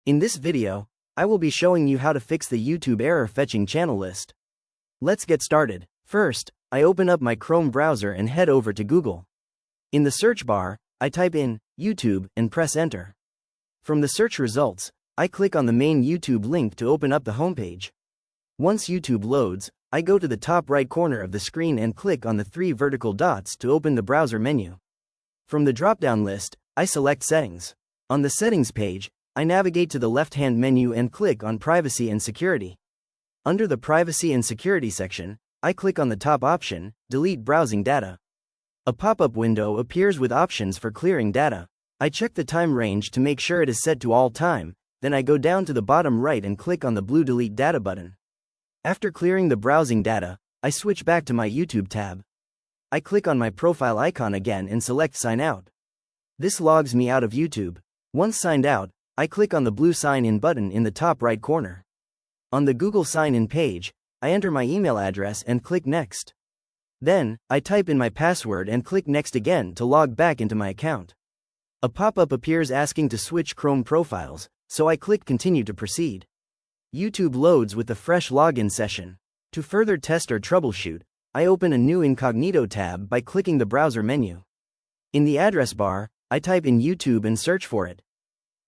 In this video, I will be showing you how to fix the YouTube error fetching channel list. Let's get started. First, I open up my Chrome browser and head over to Google. In the search bar, I type in YouTube and press enter. From the search results, I click on the main YouTube link to open up the homepage. Once YouTube loads, I go to the top right corner of the screen and click on the three vertical dots to open the browser menu. From the drop-down list, I select Settings. On the Settings page, I navigate to the left-hand menu and click on Privacy and Security. Under the Privacy and Security section, I click on the top option, Delete Browsing Data. A pop-up window appears with options for clearing data. I check the time range to make sure it is set to all time, then I go down to the bottom right and click on the blue Delete Data button. After clearing the browsing data, I switch back to my YouTube tab. I click on my profile icon again and select Sign Out. This logs me out of YouTube. Once signed out, I click on the blue Sign In button in the top right corner. On the Google Sign In page, I enter my email address and click Next. Then, I type in my password and click Next again to log back into my account. A pop-up appears asking to switch Chrome profiles, so I click Continue to proceed. YouTube loads with the fresh login session. To further test or troubleshoot, I open a new incognito tab by clicking the browser menu. In the address bar, I type in YouTube and search for it.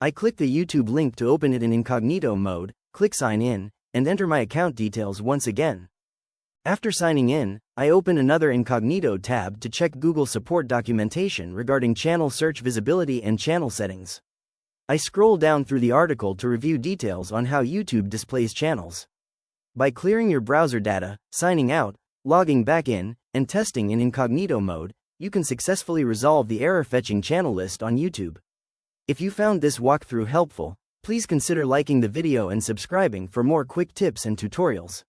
I click the YouTube link to open it in incognito mode, click Sign In, and enter my account details once again. After signing in, I open another incognito tab to check Google support documentation regarding channel search visibility and channel settings. I scroll down through the article to review details on how YouTube displays channels. By clearing your browser data, signing out, logging back in, and testing in incognito mode, you can successfully resolve the error fetching channel list on YouTube. If you found this walkthrough helpful, please consider liking the video and subscribing for more quick tips and tutorials.